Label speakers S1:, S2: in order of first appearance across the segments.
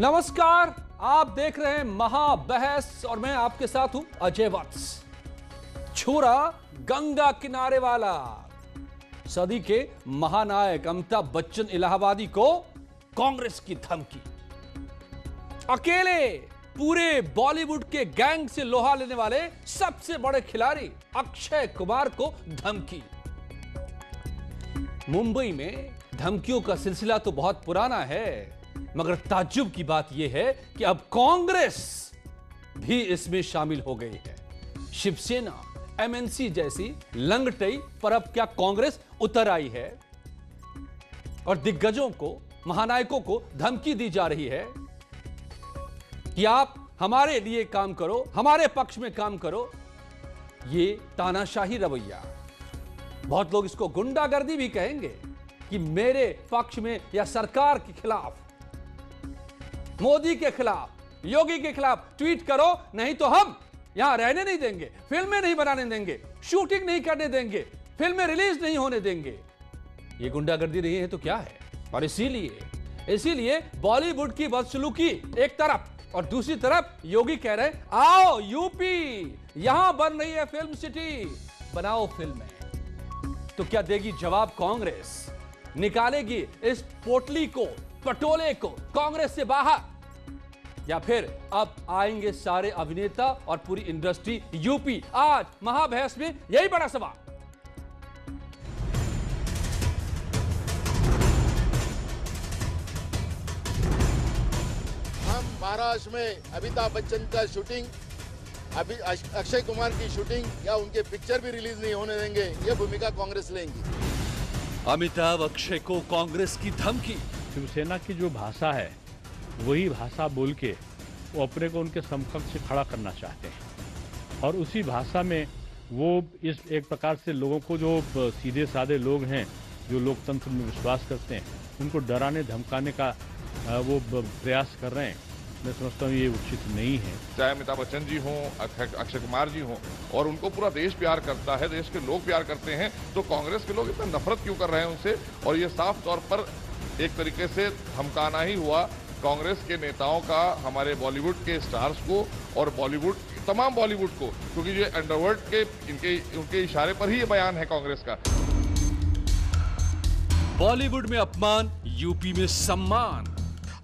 S1: नमस्कार, आप देख रहे हैं महाबहस और मैं आपके साथ हूं अजय वत्स। छोरा गंगा किनारे वाला, सदी के महानायक अमिताभ बच्चन इलाहाबादी को कांग्रेस की धमकी। अकेले पूरे बॉलीवुड के गैंग से लोहा लेने वाले सबसे बड़े खिलाड़ी अक्षय कुमार को धमकी। मुंबई में धमकियों का सिलसिला तो बहुत पुराना है, मगर ताज्जुब की बात यह है कि अब कांग्रेस भी इसमें शामिल हो गई है। शिवसेना, एमएनसी जैसी लंगटई पर अब क्या कांग्रेस उतर आई है और दिग्गजों को, महानायकों को धमकी दी जा रही है कि आप हमारे लिए काम करो, हमारे पक्ष में काम करो। ये तानाशाही रवैया, बहुत लोग इसको गुंडागर्दी भी कहेंगे कि मेरे पक्ष में या सरकार के खिलाफ, मोदी के खिलाफ, योगी के खिलाफ ट्वीट करो, नहीं तो हम यहां रहने नहीं देंगे, फिल्में नहीं बनाने देंगे, शूटिंग नहीं करने देंगे, फिल्में रिलीज नहीं होने देंगे। ये गुंडागर्दी नहीं है तो क्या है? और इसीलिए बॉलीवुड की बदसलूकी एक तरफ और दूसरी तरफ योगी कह रहे हैं आओ यूपी, यहां बन रही है फिल्म सिटी, बनाओ फिल्में। तो क्या देगी जवाब कांग्रेस? निकालेगी इस पोटली को, पटोले को कांग्रेस से बाहर, या फिर अब आएंगे सारे अभिनेता और पूरी इंडस्ट्री यूपी? आज महाबहस में यही बड़ा सवाल।
S2: हम महाराष्ट्र में अमिताभ बच्चन का शूटिंग, अभी अक्षय कुमार की शूटिंग या उनके पिक्चर भी रिलीज नहीं होने देंगे। ये भूमिका कांग्रेस लेंगी।
S1: अमिताभ अक्षय को कांग्रेस की धमकी।
S3: शिवसेना की जो भाषा है वही भाषा बोल के वो अपने को उनके समकक्ष से खड़ा करना चाहते हैं, और उसी भाषा में वो इस एक प्रकार से लोगों को, जो सीधे साधे लोग हैं, जो लोकतंत्र में विश्वास करते हैं, उनको डराने धमकाने का वो प्रयास कर रहे हैं। मैं समझता हूँ ये उचित नहीं है।
S4: चाहे अमिताभ बच्चन जी हों, अक्षय कुमार जी हों, और उनको पूरा देश प्यार करता है, देश के लोग प्यार करते हैं, तो कांग्रेस के लोग इतना नफरत क्यों कर रहे हैं उनसे? और ये साफ तौर पर एक तरीके से धमकाना ही हुआ कांग्रेस के नेताओं का हमारे बॉलीवुड के स्टार्स को और बॉलीवुड, तमाम बॉलीवुड को, क्योंकि ये अंडरवर्ल्ड के उनके इशारे पर ही ये बयान है कांग्रेस का।
S1: बॉलीवुड में अपमान, यूपी में सम्मान।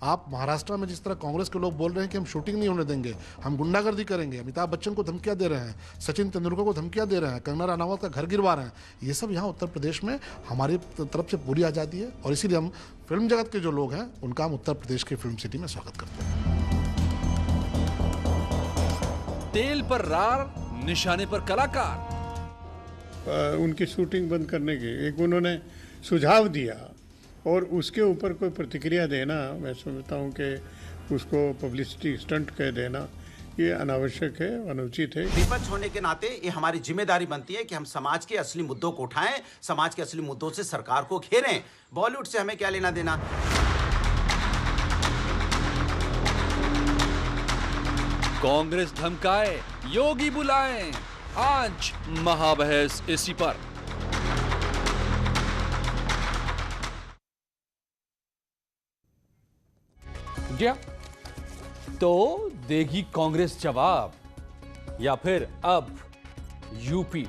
S5: आप महाराष्ट्र में जिस तरह कांग्रेस के लोग बोल रहे हैं कि हम शूटिंग नहीं होने देंगे, हम गुंडागर्दी करेंगे, अमिताभ बच्चन को धमकियां दे रहे हैं, सचिन तेंदुलकर को धमकियां दे रहे हैं, कंगना रनावत का घर गिरवा रहे हैं, ये सब यहाँ उत्तर प्रदेश में हमारी तरफ से पूरी आज़ादी है। और इसीलिए हम फिल्म जगत के जो लोग हैं उनका हम उत्तर प्रदेश की फिल्म सिटी में स्वागत करते हैं।
S1: तेल पर रार, निशाने पर कलाकार।
S6: उनकी शूटिंग बंद करने की एक उन्होंने सुझाव दिया और उसके ऊपर कोई प्रतिक्रिया देना, मैं समझता हूँ कि उसको पब्लिसिटी स्टंट कह देना ये अनावश्यक है, अनुचित है।
S7: विपक्ष होने के नाते ये हमारी जिम्मेदारी बनती है कि हम समाज के असली मुद्दों को उठाएं, समाज के असली मुद्दों से सरकार को घेरें। बॉलीवुड से हमें क्या लेना देना।
S1: कांग्रेस धमकाए, योगी बुलाएं, आज महाबहस इसी पर। क्या तो देगी कांग्रेस जवाब, या फिर अब यूपी,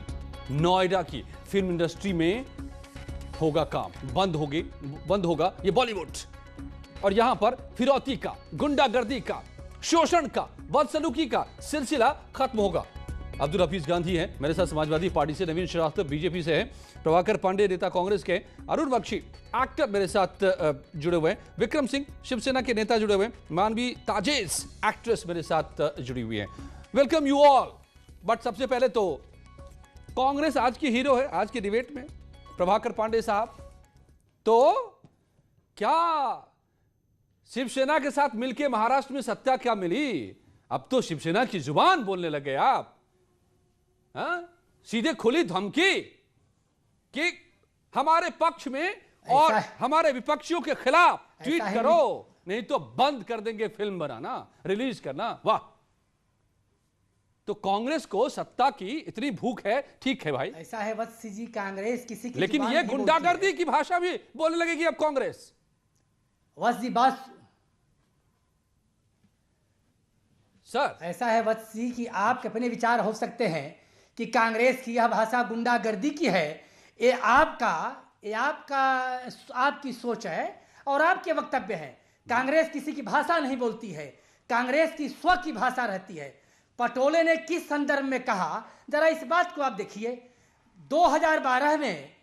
S1: नोएडा की फिल्म इंडस्ट्री में होगा काम, बंद होगा ये बॉलीवुड, और यहां पर फिरौती का, गुंडागर्दी का, शोषण का, बदसलूकी का सिलसिला खत्म होगा। अब्दुल हफीज गांधी हैं मेरे साथ, समाजवादी पार्टी से, नवीन श्रीवास्तव बीजेपी से हैं, प्रभाकर पांडे नेता कांग्रेस के, अरुण बख्शी एक्टर मेरे साथ जुड़े हुए हैं, विक्रम सिंह शिवसेना के नेता जुड़े हुए हैं, मानवी ताजेज एक्ट्रेस मेरे साथ जुड़ी हुई है। Welcome you all. बट सबसे पहले तो कांग्रेस आज की हीरो है आज के डिबेट में, प्रभाकर पांडे साहब। तो क्या शिवसेना के साथ मिलकर महाराष्ट्र में सत्ता क्या मिली? अब तो शिवसेना की जुबान बोलने लगे आप। सीधे खुली धमकी कि हमारे पक्ष में और हमारे विपक्षियों के खिलाफ ट्वीट करो, नहीं तो बंद कर देंगे फिल्म बनाना, रिलीज करना। वाह, तो कांग्रेस को सत्ता की इतनी भूख है, ठीक है भाई,
S8: ऐसा है वत्स जी, कांग्रेस किसी की
S1: लेकिन ये गुंडागर्दी की भाषा भी बोलने लगेगी अब कांग्रेस।
S8: वत्स जी, बस
S1: सर
S8: ऐसा है वत्स जी कि आपके अपने विचार हो सकते हैं कि कांग्रेस की यह भाषा गुंडागर्दी की है। ये आपकी सोच है और आपके वक्तव्य है। कांग्रेस किसी की भाषा नहीं बोलती है, कांग्रेस की स्व की भाषा रहती है। पटोले ने किस संदर्भ में कहा, जरा इस बात को आप देखिए। 2012 में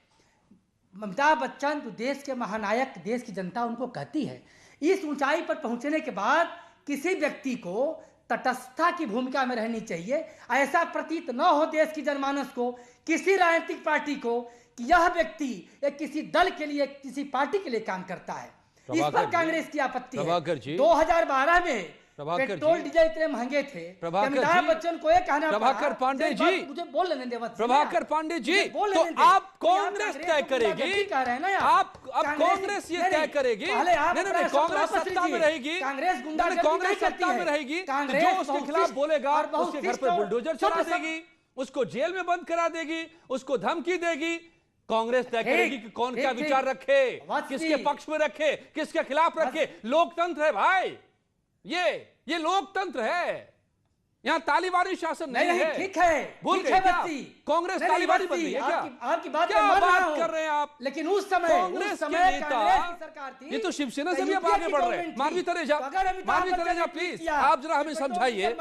S8: अमिताभ बच्चन जो देश के महानायक, देश की जनता उनको कहती है, इस ऊंचाई पर पहुंचने के बाद किसी व्यक्ति को तटस्थता की भूमिका में रहनी चाहिए। ऐसा प्रतीत न हो देश की जनमानस को, किसी राजनीतिक पार्टी को, कि यह व्यक्ति एक किसी दल के लिए, किसी पार्टी के लिए काम करता है। इस पर कांग्रेस की आपत्ति है। 2012 में पेट्रोल डीजल इतने महंगे थे, अमिताभ बच्चन को ये कहना
S1: प्रभाकर पांडे जी,
S8: मुझे बोल लेने दे।
S1: प्रभाकर पांडे जी, तो आप कांग्रेस तय करेगी, आप अब कांग्रेस ये तय करेगी, नहीं, कांग्रेस सत्ता में रहेगी, कांग्रेस सत्ता में रहेगी, जो उसके खिलाफ बोलेगा उसके घर पर बुलडोजर चला देगी, उसको जेल में बंद करा देगी, उसको धमकी देगी। कांग्रेस तय करेगी कि कौन क्या विचार रखे, किसके पक्ष में रखे, किसके खिलाफ रखे। लोकतंत्र है भाई, ये लोकतंत्र है, यहाँ तालीबानी शासन नहीं है।
S8: ठीक है,
S1: भूल गए क्या? कांग्रेस तालीबानी बन रही है क्या?
S8: आपकी बात
S1: क्या बात कर रहे हैं आप?
S8: लेकिन उस समय
S1: कांग्रेस के नेता,
S8: सरकार थी,
S1: ये तो शिवसेना से भी आप आगे बढ़ रहे हैं। मानवी तनेजा, प्लीज आप जरा हमें समझाइए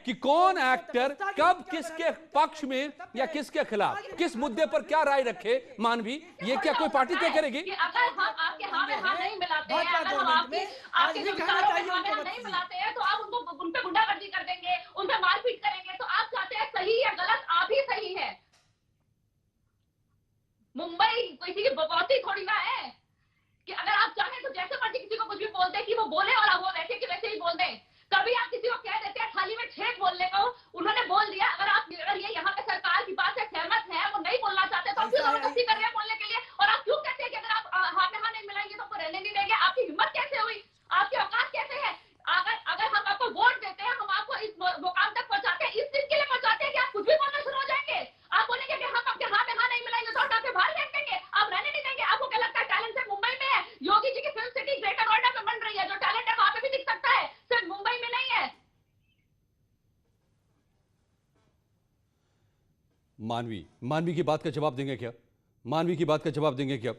S1: कि कौन एक्टर कब किसके पक्ष में या किसके खिलाफ, किस मुद्दे पर क्या राय रखे। मानवी, ये क्या कोई पार्टी तय करेगी?
S9: अगर हम आपके हाँ में हाँ नहीं मिलाते हैं, अगर हम आपके जो विचारों में हाँ में हाँ नहीं मिलाते हैं, तो आप उन पे गुंडागर्दी कर देंगे, उन पे मारपीट करेंगे। तो आप चाहते हैं सही या गलत, आप ही सही है। मुंबई किसी की बकौती थोड़ी ना है कि अगर आप चाहें तो जैसे मर्जी किसी को कुछ भी बोल दे कि वो बोले और वो वैसे कि वैसे ही बोल दें। कभी आप किसी को कह देते हैं थाली में छेद बोलने को, उन्होंने बोल दिया। अगर ये यहाँ पे सरकार की बात से सहमत है, वो नहीं बोलना चाहते, तो आप क्यों जबरदस्ती कर रहे हैं बोलने के लिए? और आप क्यों कहते हैं कि अगर आप हाँ में हाँ नहीं मिलाएंगे तो आपको रहने नहीं देंगे? आपकी हिम्मत कैसे हुई? आपकी औकात कैसे है? अगर हम आपको वोट देते हैं, हम आपको इस मुकाम तक पहुंचाते हैं, इस चीज के लिए पहुंचाते हैं कि आप कुछ भी बोलना शुरू हो जाएंगे। आप बोलेंगे कि हम आपके हाँ में हाँ नहीं मिलाएंगे तो हटा के बाहर फेंक देंगे, आप रहने नहीं देंगे। आपको क्या लगता है टैलेंट सिर्फ मुंबई में है? योगी जी की फिल्म सिटी ग्रेटर नोएडा में बन रही है, जो टैलेंट है वहां पे भी दिख सकता है, सिर्फ मुंबई में नहीं है।
S1: मानवी की बात का जवाब देंगे क्या? मानवी की बात का जवाब देंगे क्या?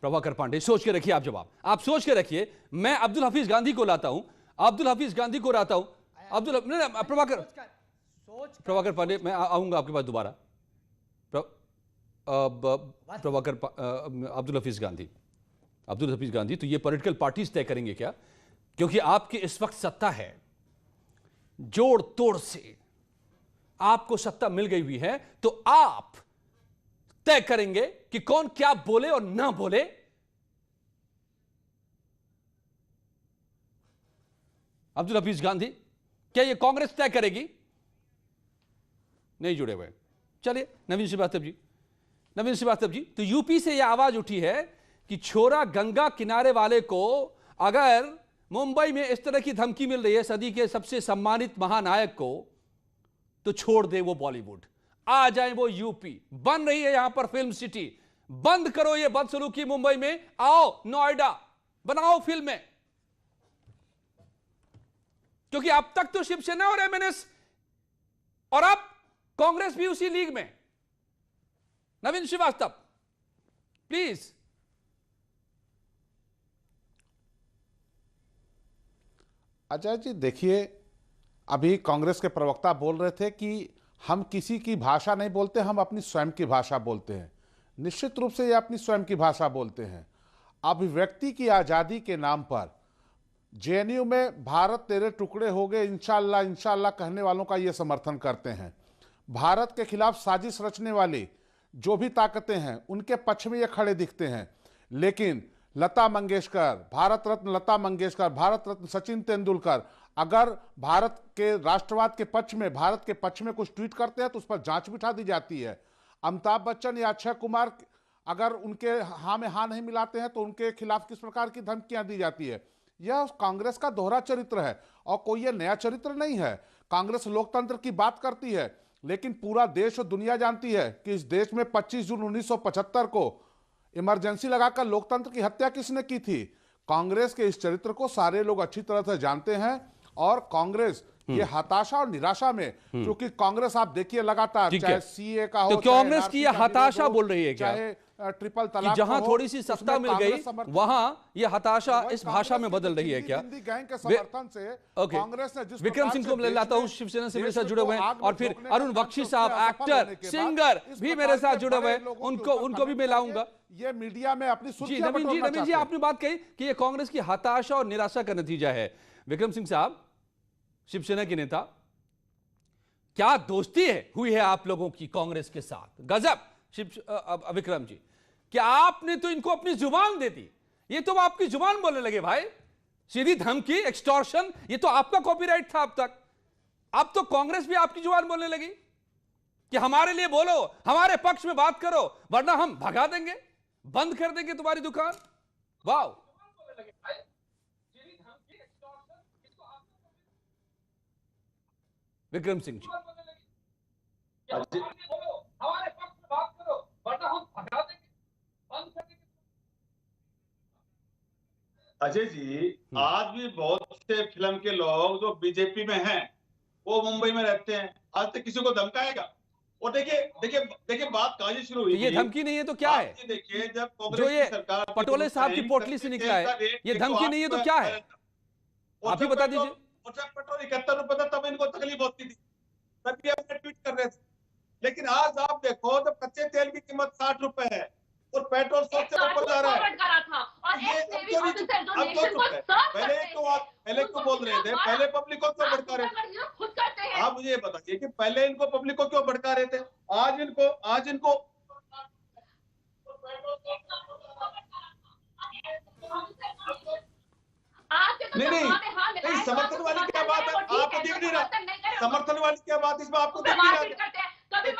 S1: प्रभाकर पांडे, सोच के रखिए आप जवाब, आप सोच के रखिए। मैं अब्दुल हफीज गांधी को लाता हूं, प्रभाकर पांडे, मैं आऊंगा आपके पास दोबारा। अब्दुल हफीज गांधी, तो ये पॉलिटिकल पार्टीज तय करेंगे क्या? क्योंकि आपकी इस वक्त सत्ता है, जोड़ तोड़ से आपको सत्ता मिल गई हुई है, तो आप तय करेंगे कि कौन क्या बोले और ना बोले। अब्दुल हफीज गांधी, क्या यह कांग्रेस तय करेगी? नहीं जुड़े हुए। चलिए नवीन श्रीवास्तव जी, तो यूपी से यह आवाज उठी है कि छोरा गंगा किनारे वाले को अगर मुंबई में इस तरह की धमकी मिल रही है सदी के सबसे सम्मानित महानायक को, तो छोड़ दे वो बॉलीवुड, आ जाए वो यूपी। बन रही है यहां पर फिल्म सिटी, बंद करो ये बदसलूकी मुंबई में, आओ नोएडा बनाओ फिल्में। क्योंकि अब तक तो शिवसेना और एमएनएस और अब कांग्रेस भी उसी लीग में। नवीन श्रीवास्तव प्लीज।
S10: अजय जी देखिए, अभी कांग्रेस के प्रवक्ता बोल रहे थे कि हम किसी की भाषा नहीं बोलते, हम अपनी स्वयं की भाषा बोलते हैं। निश्चित रूप से ये अपनी स्वयं की भाषा बोलते हैं। अभिव्यक्ति की आज़ादी के नाम पर जेएनयू में भारत तेरे टुकड़े हो गए इंशाअल्लाह इंशाअल्लाह कहने वालों का ये समर्थन करते हैं। भारत के खिलाफ साजिश रचने वाली जो भी ताकतें हैं उनके पक्ष में ये खड़े दिखते हैं। लेकिन लता मंगेशकर, भारत रत्न लता मंगेशकर, भारत रत्न सचिन तेंदुलकर अगर भारत के राष्ट्रवाद के पक्ष में, भारत के पक्ष में कुछ ट्वीट करते हैं तो उस पर जांच बिठा दी जाती है। अमिताभ बच्चन या अक्षय कुमार अगर उनके हाँ में हाँ नहीं मिलाते हैं तो उनके खिलाफ किस प्रकार की धमकियां दी जाती है। यह कांग्रेस का दोहरा चरित्र है और कोई यह नया चरित्र नहीं है। कांग्रेस लोकतंत्र की बात करती है, लेकिन पूरा देश और दुनिया जानती है कि इस देश में 25 जून 1975 को इमरजेंसी लगाकर लोकतंत्र की हत्या किसने की थी। कांग्रेस के इस चरित्र को सारे लोग अच्छी तरह से जानते हैं और कांग्रेस ये हताशा और निराशा में, क्योंकि कांग्रेस आप देखिए लगातार
S1: ठीक
S10: चाहे
S1: है।
S10: सीए का हो,
S1: तो कांग्रेस
S10: चाहे
S1: की
S10: NRC का
S1: हताशा
S10: विरोध हो,
S1: बोल रही है क्या?
S10: चाहे ट्रिपल
S1: कि
S10: तलाक
S1: जहां
S10: हो,
S1: थोड़ी सी सत्ता
S10: उसमें
S1: मिल गई
S10: कांग्रेस समर्थन-
S1: वहां ये हताशा
S10: वही
S1: इस भाषा में
S10: कांग्रेस
S1: बदल
S10: के
S1: रही है क्या?
S10: हिंदी गैंग के समर्थन से
S1: ओके,
S10: कांग्रेस ने जिस
S1: विक्रम
S10: प्रकार
S1: सिंह
S10: से
S1: को मैं
S10: देश
S1: लाता हूं,
S10: में-
S1: शिवसेना से मेरे
S10: देश
S1: साथ
S10: में
S1: जुड़े
S10: को
S1: हुए हैं,
S10: आग में
S1: और फिर
S10: झोंकने का
S1: अरुण
S10: काम
S1: बख्शी
S10: जो
S1: साहब
S10: किया, सफल होने
S1: एक्टर
S10: के बाद
S1: सिंगर
S10: इस
S1: भी
S10: प्रकार
S1: मेरे साथ
S10: के
S1: जुड़े हुए
S10: बड़े
S1: हैं,
S10: लोगों के
S1: उनको
S10: ऊपर
S1: उनको भी
S10: कमेंट
S1: मैं लाऊंगा।
S10: करके ये मीडिया में अपनी
S1: जी
S10: सुर्खियां
S1: नवीन
S10: बटोरना
S1: जी
S10: चाहते
S1: आपने
S10: हैं।
S1: बात कही कि ये कांग्रेस की हताशा और निराशा का नतीजा है। विक्रम सिंह साहब, शिवसेना के नेता, क्या दोस्ती हुई है आप लोगों की कांग्रेस के साथ? गजब विक्रम जी, क्या आपने तो इनको अपनी जुबान दे दी, ये तो आपकी जुबान बोलने लगे भाई। सीधी धमकी, एक्सटॉर्शन, ये तो आपका कॉपीराइट था अब तक। अब तो कांग्रेस भी आपकी जुबान बोलने लगी कि हमारे लिए बोलो, हमारे पक्ष में बात करो, वरना हम भगा देंगे, बंद कर देंगे तुम्हारी दुकान। वाह, विक्रम सिंह जी,
S11: अजय जी, आज भी बहुत से फिल्म के लोग जो बीजेपी में हैं, वो मुंबई में रहते हैं, आज तक किसी को धमकाएगा? और देखिए देखिए देखिए, बात कहां से शुरू हुई?
S1: ये धमकी नहीं है तो क्या है?
S11: देखिए, जब
S1: जो
S11: कांग्रेस
S1: ये
S11: की सरकार
S1: पटोले साहब की पोटली से निकला है, ये धमकी नहीं है तो क्या है? आप ही बता दीजिए।
S11: और जब पेट्रोल 71 रुपए था तब इनको तकलीफ होती थी, तभी अपने ट्वीट कर रहे थे। लेकिन आज आप देखो, जब कच्चे तेल की कीमत 60 रुपए है और पेट्रोल 100 से ऊपर जा रहा है, पहले क्यों बोल रहे थे? पहले पब्लिक को क्यों भड़का रहे थे? आप मुझे ये बताइए कि पहले इनको पब्लिक को क्यों भड़का रहे थे? आज इनको नहीं, समर्थन वाली क्या बात है? आपको दिख नहीं रहा समर्थन वाली क्या बात, इसमें आपको दिख नहीं रहा?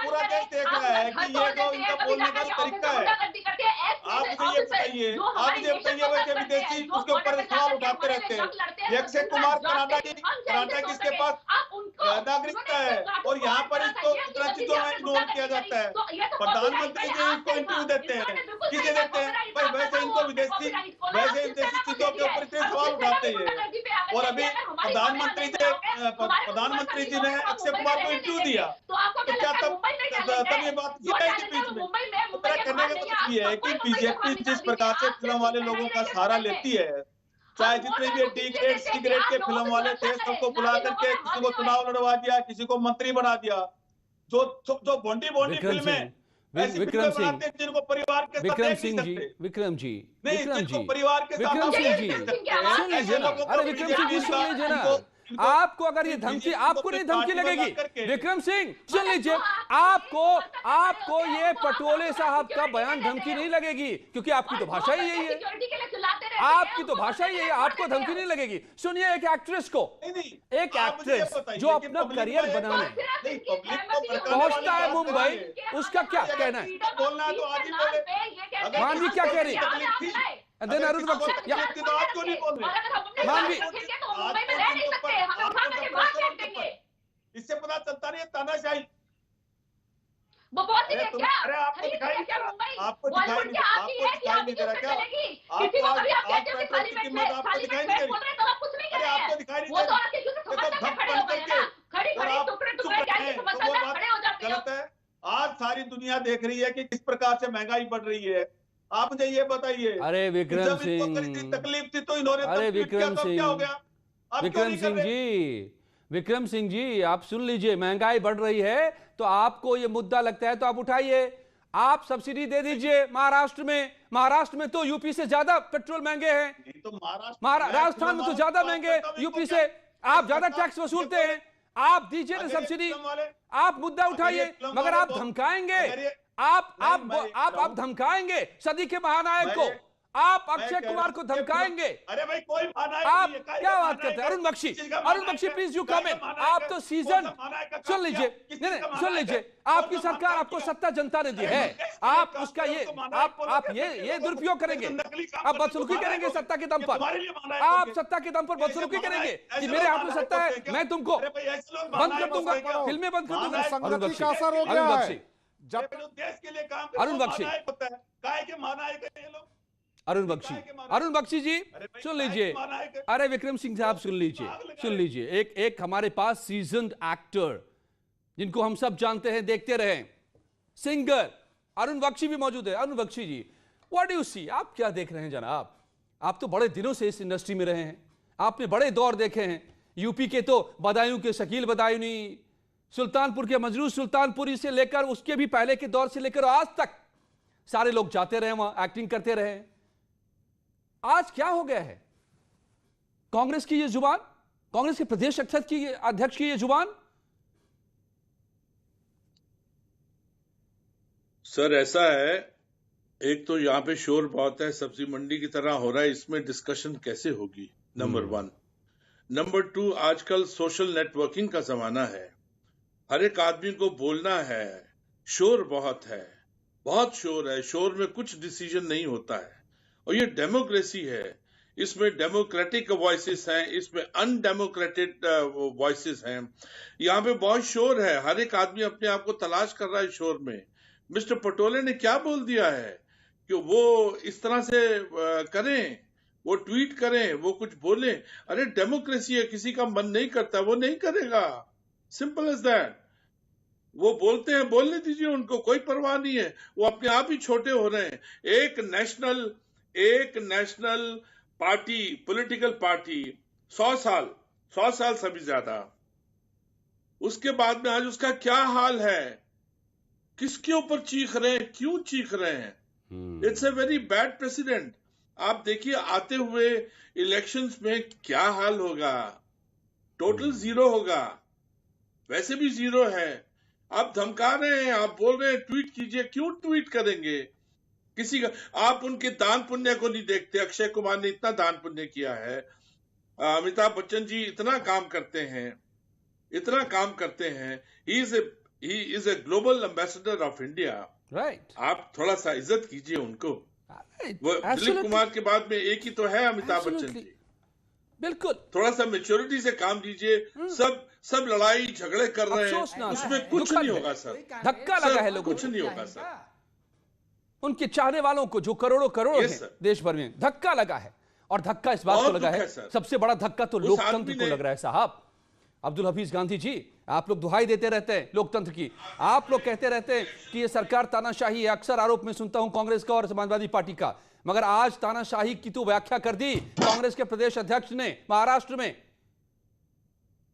S11: पूरा देश देख रहा है कि ये जो इनका बोलने का तरीका है। आप मुझे ये बताइए वैसे विदेशी उसके ऊपर सवाल उठाते रहते हैं। अक्षय कुमार कनाडा की इसके पास नागरिकता है और यहाँ पर इसको इतना चीजों में इग्नोर किया जाता है। प्रधानमंत्री जी इसको इंटरव्यू देते हैं, किसे देते हैं भाई? वैसे इनको विदेशी चीजों के ऊपर इतने सवाल उठाते हैं। और अभी प्रधानमंत्री जी ने अक्षय कुमार को इंटरव्यू दिया, तो क्या तब ये बात की थी बीच में? करने का मतलब ये है कि बीजेपी जिस प्रकार से फिल्म वाले लोगों का सहारा लेती है, चाहे जितने भी डी ग्रेड सी ग्रेड के फिल्म वाले थे, सबको बुला करके किसी को चुनाव लड़वा दिया, किसी को मंत्री बना दिया। जो बोंडी फिल्म है,
S1: विक्रम सिंह,
S11: जिनको परिवार के साथ
S1: विक्रम
S11: देख
S1: सिंह
S11: नहीं
S1: जी,
S11: सकते।
S1: विक्रम जी,
S11: नहीं,
S1: विक्रम
S11: जिनको
S1: जी,
S11: परिवार के साथ
S1: विक्रम सिंह जी, सुन लीजिए ना। अरे विक्रम सिंह जी, सुन लीजिए ना। आपको अगर ये धमकी, आपको नहीं धमकी लगेगी। विक्रम सिंह सुन लीजिए, आपको ये पटोले साहब का बयान धमकी नहीं लगेगी, क्योंकि आपकी तो भाषा ही यही है। आपकी तो भाषा ही यही है, आपको धमकी नहीं लगेगी। सुनिए, एक एक्ट्रेस को, एक एक्ट्रेस जो अपना करियर बनाने पहुंचता है मुंबई, उसका क्या कहना है?
S11: बोलना है तो आज ही बोले।
S1: मानवी क्या कह रही है? देन अरुण बख्शी, मानवी,
S11: इससे पता चलता नहीं है तानाशाही।
S9: अरे
S11: आपको दिखाई नहीं दे रहा क्या? आपको दिखाई नहीं दे रहा क्या? आपको आज पेट्रोल की कीमत आपको दिखाई नहीं दे रही? अरे आपको दिखाई नहीं दे रही? देखो, धक बन करके और आप चुप रहे हैं, तो वो बात गलत है। आज सारी दुनिया देख रही है कि किस प्रकार से महंगाई बढ़ रही है। आप मुझे ये बताइए,
S1: अरे विक्रम सिंह,
S11: तकलीफ थी तो इन्होंने
S1: अरे विक्रम
S11: क्या हो गया?
S1: विक्रम सिंह जी, आप सुन लीजिए, महंगाई बढ़ रही है तो आपको ये मुद्दा लगता है तो आप उठाइए। आप सब्सिडी दे दीजिए महाराष्ट्र में तो यूपी से ज्यादा पेट्रोल महंगे हैं,
S11: तो
S1: राजस्थान में तो ज्यादा महंगे यूपी से। आप ज्यादा टैक्स वसूलते हैं, आप दीजिए ना सब्सिडी, आप मुद्दा उठाइए। मगर आप धमकाएंगे, आप धमकाएंगे सदी के महानायक को, आप अक्षय कुमार को धमकाएंगे।
S11: अरे भाई, कोई
S1: आप क्या बात करते हैं? Arun Bakshi please you come in. आप तो सीजन, सुन लीजिए, नहीं सुन लीजिए, आपकी सरकार, आपको सत्ता जनता ने दी है, आप उसका आप ये दुरुपयोग करेंगे, आप बदसलूकी करेंगे सत्ता के दम पर, आप सत्ता के दम पर बदसलूकी करेंगे कि मेरे हाथ में सत्ता है, मैं तुमको बंद कर दूंगा, फिल्में बंद कर दूंगा।
S10: संगति का असर हो गया है।
S11: जब देश के लिए काम
S1: अरुण बख्शी,
S11: काय के महानायक है ये लोग।
S1: अरुण बख्शी जी सुन लीजिए। अरे विक्रम सिंह साहब सुन लीजिए। एक हमारे पास सीजन्ड एक्टर जिनको हम सब जानते हैं, देखते रहे, सिंगर अरुण बख्शी भी मौजूद है। अरुण बख्शी जी, व्हाट डू यू सी? आप क्या देख रहे हैं जनाब? आप तो बड़े दिनों से इस इंडस्ट्री में रहे हैं, आपने बड़े दौर देखे हैं। यूपी के तो बदायूं के शकील बदायूनी, सुल्तानपुर के मजरूह सुल्तानपुरी से लेकर उसके भी पहले के दौर से लेकर आज तक सारे लोग जाते रहे, वहां एक्टिंग करते रहे। आज क्या हो गया है? कांग्रेस की ये जुबान, कांग्रेस के प्रदेश अध्यक्ष की ये जुबान।
S12: सर ऐसा है, एक तो यहाँ पे शोर बहुत है, सब्जी मंडी की तरह हो रहा है, इसमें डिस्कशन कैसे होगी, नंबर 1। नंबर 2, आजकल सोशल नेटवर्किंग का जमाना है, हर एक आदमी को बोलना है, शोर बहुत है, बहुत शोर है, शोर में कुछ डिसीजन नहीं होता है। और ये डेमोक्रेसी है, इसमें डेमोक्रेटिक वॉइसेस हैं, इसमें अनडेमोक्रेटिक वॉइसेस हैं। यहाँ पे बहुत शोर है, हर एक आदमी अपने आप को तलाश कर रहा है शोर में। मिस्टर पटोले ने क्या बोल दिया है कि वो इस तरह से करें, वो ट्वीट करें, वो कुछ बोलें? अरे डेमोक्रेसी है, किसी का मन नहीं करता वो नहीं करेगा, सिंपल एज दैट। वो बोलते हैं, बोलने दीजिए उनको, कोई परवाह नहीं है, वो अपने आप ही छोटे हो रहे हैं। एक नेशनल पार्टी, पॉलिटिकल पार्टी 100 साल से भी ज्यादा, उसके बाद में आज उसका क्या हाल है? किसके ऊपर चीख रहे हैं, क्यों चीख रहे हैं? It's a very bad president. आप देखिए आते हुए इलेक्शंस में क्या हाल होगा, टोटल 0 होगा, वैसे भी 0 है। आप धमका रहे हैं, आप बोल रहे हैं ट्वीट कीजिए, क्यों ट्वीट करेंगे? किसी का आप उनके दान पुण्य को नहीं देखते। अक्षय कुमार ने इतना दान पुण्य किया है, अमिताभ बच्चन जी इतना काम करते हैं, he is a global ambassador of India, right? आप थोड़ा सा इज्जत कीजिए उनको। वो दिलीप कुमार के बाद में एक ही तो है अमिताभ बच्चन जी,
S1: बिल्कुल।
S12: थोड़ा सा मैच्योरिटी से काम दीजिए। सब लड़ाई झगड़े कर रहे हैं, उसमें कुछ नहीं होगा सर,
S1: धक्का लगा है लोगों को,
S12: कुछ नहीं होगा सर।
S1: उनके चाहने वालों को जो करोड़ों हैं देश भर में, धक्का लगा है। और धक्का इस बात को लगा है, सबसे बड़ा धक्का तो लोकतंत्र को लग रहा है साहब। अब्दुल हफीज गांधी जी, आप लोग दुहाई देते रहते हैं लोकतंत्र की, आप लोग कहते रहते हैं कि ये सरकार तानाशाही है, अक्सर आरोप में सुनता हूं कांग्रेस का और समाजवादी पार्टी का, मगर आज तानाशाही की तो व्याख्या कर दी कांग्रेस के प्रदेश अध्यक्ष ने महाराष्ट्र में।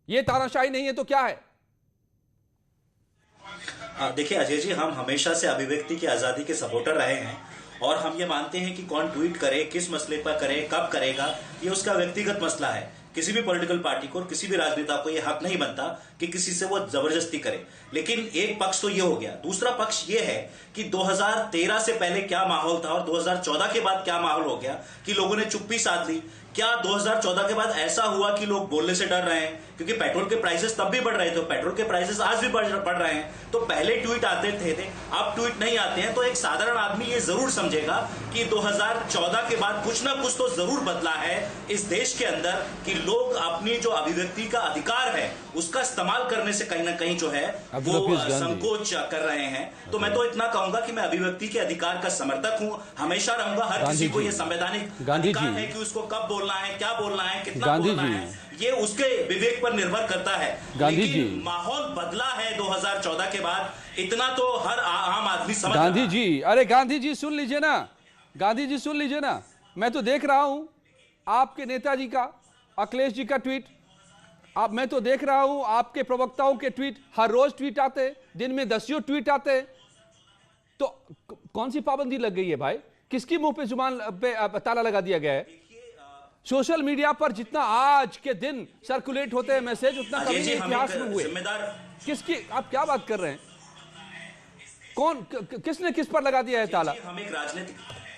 S1: ये तानाशाही नहीं है तो क्या है?
S13: देखिए अजय जी, हम हमेशा से अभिव्यक्ति की आजादी के सपोर्टर रहे हैं और हम ये मानते हैं कि कौन ट्वीट करे, किस मसले पर करे, कब करेगा, ये उसका व्यक्तिगत मसला है। किसी भी पॉलिटिकल पार्टी को और किसी भी राजनेता को यह हक नहीं बनता कि किसी से वो जबरदस्ती करे। लेकिन एक पक्ष तो ये हो गया, दूसरा पक्ष ये है कि 2013 से पहले क्या माहौल था और 2014 के बाद क्या माहौल हो गया कि लोगों ने चुप्पी साध ली। क्या 2014 के बाद ऐसा हुआ कि लोग बोलने से डर रहे हैं? क्योंकि पेट्रोल के प्राइसेस तब भी बढ़ रहे थे, पेट्रोल के प्राइसेस आज भी बढ़ रहे हैं। तो पहले ट्वीट आते थे, अब ट्वीट नहीं आते हैं। तो एक साधारण आदमी ये जरूर समझेगा कि 2014 के बाद कुछ ना कुछ तो जरूर बदला है इस देश के अंदर, कि लोग अपनी जो अभिव्यक्ति का अधिकार है उसका इस्तेमाल करने से कहीं ना कहीं जो है वो संकोच कर रहे हैं। तो मैं तो इतना कहूंगा कि मैं अभिव्यक्ति के अधिकार का समर्थक हूं, हमेशा रहूंगा। हर किसी को ये संवैधानिक अधिकार है कि उसको कब बोलना है, क्या बोलना है, कितना बोलना है, ये उसके विवेक पर निर्भर करता है। लेकिन माहौल बदला है 2014 के बाद, इतना तो हर आम आदमी समझ।
S1: गांधी जी, अरे गांधी जी सुन लीजिए ना, गांधी जी सुन लीजिए ना, मैं तो देख रहा हूं आपके नेताजी का, अखिलेश जी का ट्वीट, मैं तो देख रहा हूं आपके प्रवक्ताओं के ट्वीट, हर रोज ट्वीट आते, दिन में 10 ट्वीट आते। तो कौन सी पाबंदी लग गई है भाई? किसकी मुंह पे जुबान पे ताला लगा दिया गया है? सोशल मीडिया पर जितना आज के दिन सर्कुलेट होते हैं मैसेज, उतना कभी इतिहास में हुए। किसकी आप क्या बात कर रहे हैं? कौन, किसने किस पर लगा दिया है ताला?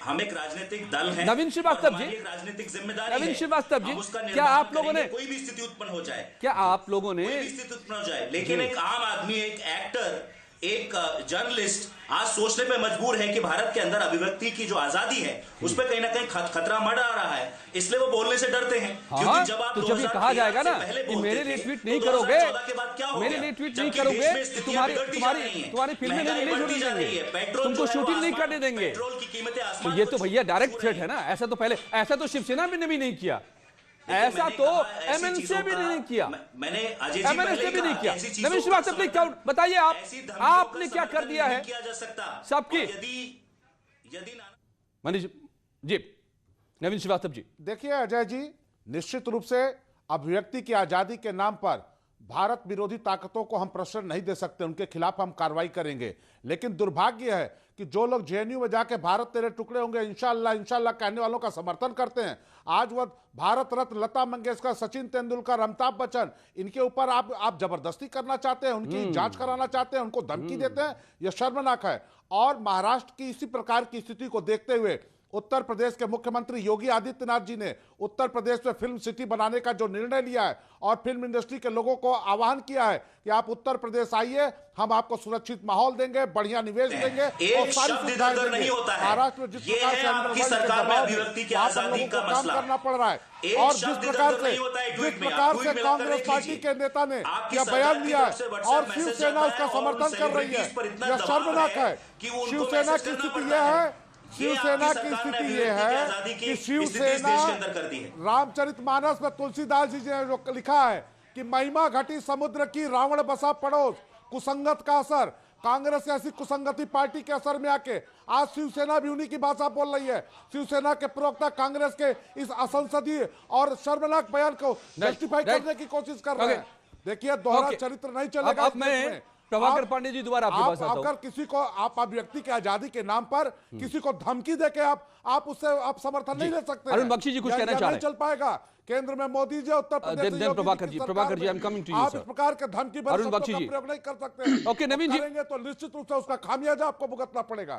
S13: हम एक राजनीतिक दल हैं।
S1: नवीन श्रीवास्तव जी,
S13: राजनीतिक जिम्मेदारी,
S1: नवीन श्रीवास्तव जी, क्या आप लोगों ने,
S13: कोई भी स्थिति उत्पन्न हो जाए,
S1: क्या आप लोगों ने,
S13: कोई भी स्थिति उत्पन्न हो जाए, लेकिन एक आम आदमी, एक एक्टर एक जर्नलिस्ट आज सोचने पे मजबूर है कि भारत के अंदर अभिव्यक्ति की जो आजादी है उस पर कहीं ना कहीं खतरा मंडरा रहा है, इसलिए वो बोलने से डरते हैं। क्योंकि जब आप
S1: तो जब ये कहा जाएगा ना कि मेरे लिए ट्वीट नहीं करोगे, मेरे लिए ट्वीट नहीं करोगे, तुम्हारी फिल्में नहीं रिलीज होने देंगे, तुमको शूटिंग नहीं करने देंगे, तो ये तो भैया डायरेक्ट थ्रेट है ना। ऐसा तो शिवसेना ने भी नहीं किया, ऐसा तो एमएनसी भी नहीं किया,
S13: मैंने
S1: एमएनसी भी नहीं किया। नवीन श्रीवास्तव प्लीज बताइए आपने क्या कर दिया है सबकी। मनीष जी, नवीन श्रीवास्तव जी।
S10: देखिए अजय जी, निश्चित रूप से अभिव्यक्ति की आजादी के नाम पर भारत विरोधी ताकतों को हम प्रश्रय नहीं दे सकते, उनके खिलाफ हम कार्रवाई करेंगे। लेकिन दुर्भाग्य है कि जो लोग जेएनयू में जाके भारत तेरे टुकड़े होंगे इंशाल्लाह कहने वालों का समर्थन करते हैं, आज वह भारत रत्न लता मंगेशकर, सचिन तेंदुलकर, अमिताभ बच्चन, इनके ऊपर आप जबरदस्ती करना चाहते हैं, उनकी जांच कराना चाहते हैं, उनको धमकी देते हैं, यह शर्मनाक है। और महाराष्ट्र की इसी प्रकार की स्थिति को देखते हुए उत्तर प्रदेश के मुख्यमंत्री योगी आदित्यनाथ जी ने उत्तर प्रदेश में फिल्म सिटी बनाने का जो निर्णय लिया है और फिल्म इंडस्ट्री के लोगों को आह्वान किया है कि आप उत्तर प्रदेश आइए, हम आपको सुरक्षित माहौल देंगे, बढ़िया निवेश देंगे और सारी सुविधाएं देंगे। महाराष्ट्र में जिस प्रकार से काम करना पड़ रहा है और जिस प्रकार से कांग्रेस पार्टी के नेता ने यह बयान दिया है और शिवसेना उसका समर्थन कर रही है, यह शर्मनाक है। शिवसेना की स्थिति यह है, शिवसेना की स्थिति यह है कि शिवसेना रामचरितमानस में तुलसीदास जी ने जो लिखा है कि महिमा घटी समुद्र की, रावण बसा पड़ोस, कुसंगत का असर। कांग्रेस ऐसी कुसंगति पार्टी के असर में आके आज शिवसेना भी उन्हीं की भाषा बोल रही है। शिवसेना के प्रवक्ता कांग्रेस के इस असंसदीय और शर्मनाक बयान को जस्टिफाई करने की कोशिश कर रहे हैं। देखिए, दोहरा चरित्र नहीं चलेगा।
S1: प्रभाकर पांडे जी दोबारा आपके पास आता हूं।
S10: अगर किसी को आप अभिव्यक्ति की आजादी के नाम पर किसी को धमकी देके आप उससे आप समर्थन नहीं ले सकते।
S1: अरुण बख्शी जी कुछ कहना चाह रहे हैं।
S10: चल पाएगा। केंद्र में मोदी जी, उत्तर प्रदेश में
S1: Prabhakar ji, I am coming to you sir.
S10: आप इस प्रकार के धमकी
S1: अरुण बख्शी जी
S10: प्रयोग नहीं कर सकते।
S1: ओके नवीन जी,
S10: करेंगे तो निश्चित रूप से उसका खामियाजा आपको भुगतना पड़ेगा।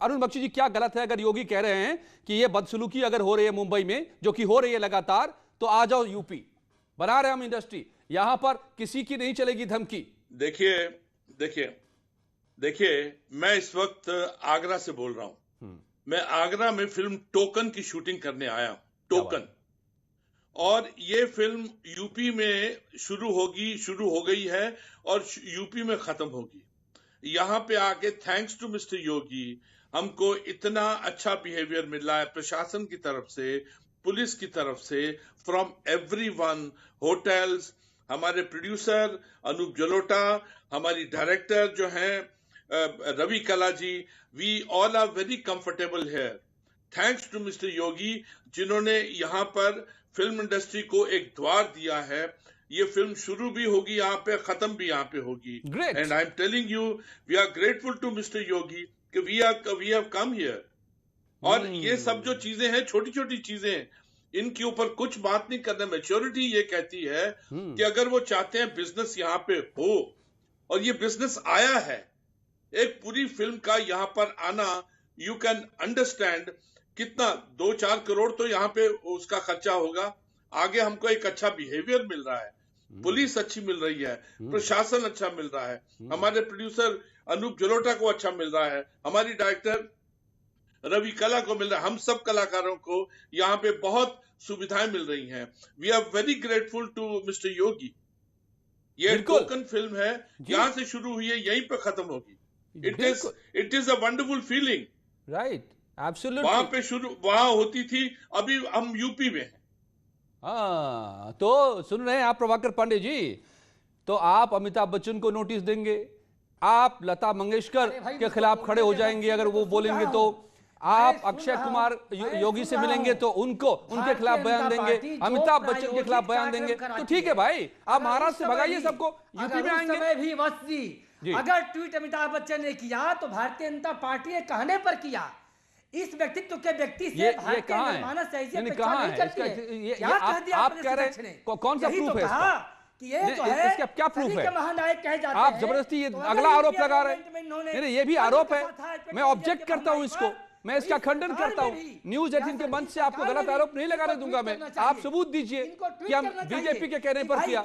S1: अरुण बख्शी जी, क्या गलत है अगर योगी कह रहे हैं कि ये बदसलूकी अगर हो रही है मुंबई में, जो कि हो रही है लगातार, तो आ जाओ यूपी, बना रहे हम इंडस्ट्री, यहां पर किसी की नहीं चलेगी धमकी।
S12: देखिए, मैं इस वक्त आगरा से बोल रहा हूं। मैं आगरा में फिल्म टोकन की शूटिंग करने आया हूं। टोकन, और ये फिल्म यूपी में शुरू हो गई है और यूपी में खत्म होगी। यहां पे आके थैंक्स टू मिस्टर योगी हमको इतना अच्छा बिहेवियर मिल रहा है प्रशासन की तरफ से, पुलिस की तरफ से, फ्रॉम एवरीवन, होटल्स, हमारे प्रोड्यूसर अनूप जलोटा, हमारी डायरेक्टर जो हैं Ravi Kala ji, we all are very comfortable here thanks to mister Yogi, जिन्होंने यहाँ पर फिल्म इंडस्ट्री को एक द्वार दिया है। ये फिल्म शुरू भी होगी यहाँ पे, खत्म भी यहाँ पे होगी। And I am telling you, we are grateful to mister Yogi कि वी हैव कम हियर। और ये सब जो चीजें हैं, छोटी छोटी चीजें, इनके ऊपर कुछ बात नहीं करना। मैच्योरिटी ये कहती है कि अगर वो चाहते हैं बिजनेस यहाँ पे हो, और ये बिजनेस आया है, एक पूरी फिल्म का यहाँ पर आना, यू कैन अंडरस्टैंड कितना 2-4 करोड़ तो यहाँ पे उसका खर्चा होगा। आगे हमको एक अच्छा बिहेवियर मिल रहा है, पुलिस अच्छी मिल रही है, प्रशासन अच्छा मिल रहा है, हमारे प्रोड्यूसर अनूप जलोटा को अच्छा मिल रहा है, हमारी डायरेक्टर रवि कला को मिल रहा है, हम सब कलाकारों को यहाँ पे बहुत सुविधाएं मिल रही हैं। We are very grateful to mister Yogi. ये टोकन फिल्म है, यहाँ से शुरू हुई है, यहीं पे खत्म होगी। It is a wonderful feeling,
S1: right? Absolutely.
S12: वहां होती थी, अभी हम यूपी में हैं।
S1: हाँ, तो सुन रहे हैं आप प्रभाकर पांडे जी, तो आप अमिताभ बच्चन को नोटिस देंगे, आप लता मंगेशकर के खिलाफ खड़े हो जाएंगे अगर वो बोलेंगे तो, आप अक्षय कुमार योगी से मिलेंगे तो उनके खिलाफ बयान देंगे, अमिताभ बच्चन के खिलाफ बयान देंगे, तो ठीक है भाई, आप महाराष्ट्र से भगाइए सबको, यूपी में आएंगे
S8: भी। वत्स जी, अगर ट्वीट अमिताभ बच्चन ने किया तो भारतीय जनता पार्टी ने कहने पर किया। इस व्यक्तित्व के व्यक्ति से भारतीय जनमानस ऐसी अपेक्षा नहीं करती है। क्या कह दिया
S1: आप कह रहे हैं, कौन सा प्रूफ है इसका?
S8: कि ये तो है,
S1: इसका क्या प्रूफ है?
S8: महानायक कहे जाते
S1: आप जबरदस्ती ये अगला आरोप लगा रहे हैं। ये भी आरोप है, मैं ऑब्जेक्ट करता हूं इसको, मैं इसका खंडन करता हूं। न्यूज़ 18 के मंच से आपको गलत आरोप नहीं लगाने दूंगा मैं। आप सबूत दीजिए कि हम बीजेपी के कहने पर किया,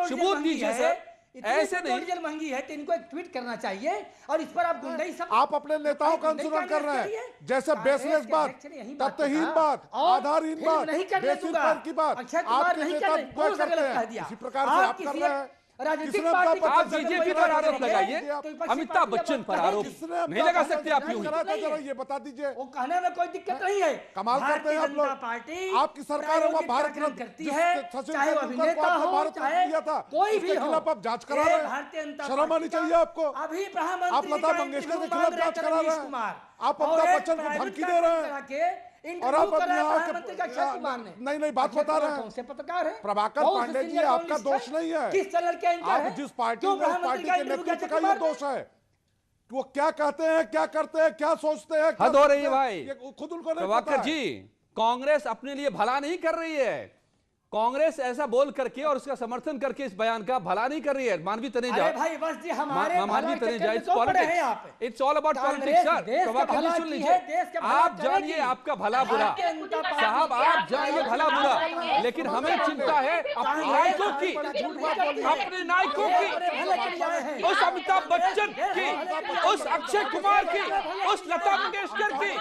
S1: सबूत दीजिए सर। ऐसे नहीं।
S8: डीजल महंगी है तो इनको एक ट्वीट करना चाहिए और इस पर आप गुंडई सब
S10: आप अपने नेताओं का अनुसरण कर रहे हैं, जैसे बेसलेस बात, तथ्यहीन बात, आधारहीन बात, बेसिर की बात आपके नेता करते हैं, इसी प्रकार से आप कर रहे हैं।
S8: राजनीतिक
S1: आप
S8: पार्टी
S1: बीजेपी पर आरोप लगाइए, अमिताभ बच्चन पर आरोप नहीं लगा सकते आप यूं ही।
S10: ये बता दीजिए,
S8: वो कहने में कोई दिक्कत नहीं है।
S10: कमाल करते हैं आप लोग।
S8: पार्टी
S10: आपकी सरकार है, वो भारत रत्न
S8: करती है, चाहे वो अभिनेता हो चाहे कोई भी हो,
S10: खिलाफ आप जांच करा रहे हैं, शर्म आनी चाहिए आपको।
S8: अभी
S10: आप लता मंगेशकर के खिलाफ जांच करा रहे हैं, आप अमिताभ बच्चन को धमकी दे रहे हैं और आप नहीं बात बता रहे हैं।
S8: पत्रकार है
S10: प्रभाकर पांडे जी, आपका दोष नहीं है।
S8: किस चैनल के एंकर
S10: आप जिस पार्टी में, उस पार्टी के नेतृत्व का ये दोष है। वो क्या कहते हैं, क्या करते हैं, क्या सोचते हैं,
S1: हद हो रही है भाई।
S10: खुद उनको नहीं
S1: प्रभाकर
S10: पता
S1: जी, कांग्रेस अपने लिए भला नहीं कर रही है। कांग्रेस ऐसा बोल करके और उसका समर्थन करके इस बयान का भला नहीं कर रही है। मानवी तनेजा,
S8: अरे भाई बस जी हमारे
S1: Manvi Taneja, it's all about politics sir. Prabhakar ji सुन लीजिए, आप जानिए आपका भला बुरा साहब, आप जानिए भला बुरा, लेकिन हमें चिंता है अपने नायकों की, अपने नायकों की, उस अमिताभ बच्चन की, उस अक्षय कुमार की, उस लता मंगेशकर की,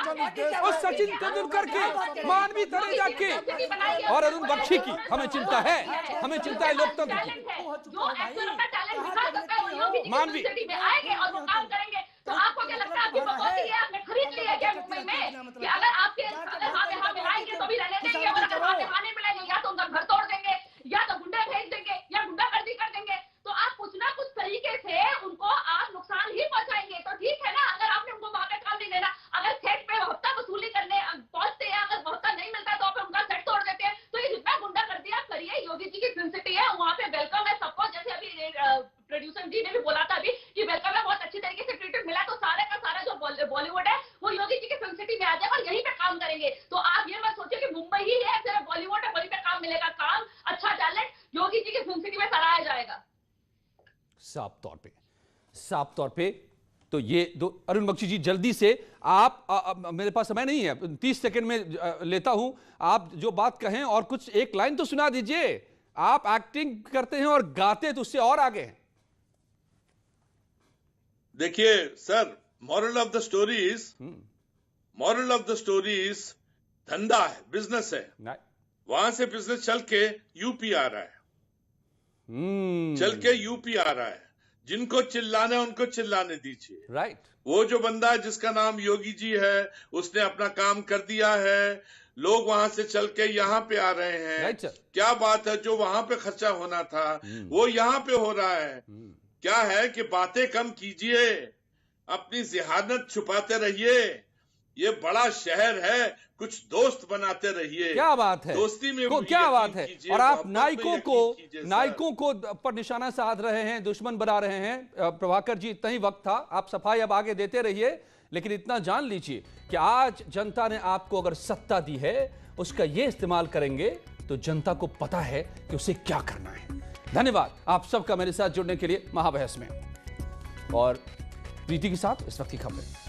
S1: उस सचिन तेंदुलकर की, मानवी तनेजा की और अरुण बख्शी की। हमें चिंता है, हमें चिंता है लोकतंत्र की। मानवी
S9: आएंगे और वो काम करेंगे, तो आपको क्या लगता है आपकी बकौती है, आपने खरीद ली है क्या मुंबई में कि अगर आपके अगर वहां पे आएंगे तो भी रहने देंगे और अगर वहां पे खाने मिलेंगे या तो उनका घर तोड़ देंगे या तो गुंडे भेज देंगे या गुंडागर्दी कर देंगे। तो आप कुछ ना कुछ तरीके से उनको आप नुकसान ही पहुंचाएंगे। तो ठीक है ना, अगर आपने उनको वहां पे काम नहीं देना, अगर सेट पे हफ्ता वसूली करने पहुंचते हैं, अगर हफ्ता नहीं मिलता है तो आप उनका सेट तोड़ देते हैं। तो ये जितना गुंडागर्दी आप करिए, योगी जी की फिल्म सिटी है, वहाँ पे वेलकम है सबको। जैसे अभी प्रोड्यूसर जी ने भी बोला था अभी कि वेलकम है, बहुत अच्छी तरीके से ट्रीटमेंट मिला, तो सारे का सारा जो बॉलीवुड है वो योगी जी की फिल्म सिटी में आ जाएगा और यहीं पे काम करेंगे। तो आप ये मत सोचिए कि मुंबई ही है सिर्फ बॉलीवुड है, वहीं पे काम मिलेगा। काम अच्छा टैलेंट योगी जी की फिल्म सिटी में सराहा जाएगा।
S1: साफ तौर पे तो ये दो। अरुण बख्शी जी जल्दी से आप मेरे पास समय नहीं है, 30 सेकंड में लेता हूं, आप जो बात कहें और कुछ एक लाइन तो सुना दीजिए। आप एक्टिंग करते हैं और गाते तो उससे और आगे हैं।
S12: देखिए sir, moral of the story is धंधा है, बिजनेस है। वहां से बिजनेस चल के यूपी आ रहा है, चल के यूपी आ रहा है। जिनको चिल्लाना है उनको चिल्लाने दीजिए।
S1: राइट।
S12: वो जो बंदा है जिसका नाम योगी जी है, उसने अपना काम कर दिया है। लोग वहां से चल के यहाँ पे आ रहे हैं।
S1: राइट।
S12: क्या बात है, जो वहां पे खर्चा होना था वो यहाँ पे हो रहा है। क्या है कि बातें कम कीजिए, अपनी जिहादत छुपाते रहिए। ये बड़ा शहर है, कुछ दोस्त बनाते रहिए।
S1: क्या बात है,
S12: दोस्ती में
S1: क्या बात है। और आप नायकों को पर निशाना साध रहे हैं, दुश्मन बना रहे हैं। प्रभाकर जी, इतना ही वक्त था, आप सफाई अब आगे देते रहिए, लेकिन इतना जान लीजिए कि आज जनता ने आपको अगर सत्ता दी है, उसका ये इस्तेमाल करेंगे तो जनता को पता है कि उसे क्या करना है। धन्यवाद आप सबका मेरे साथ जुड़ने के लिए महाबहस में। और प्रीति के साथ इस वक्त की खबरें।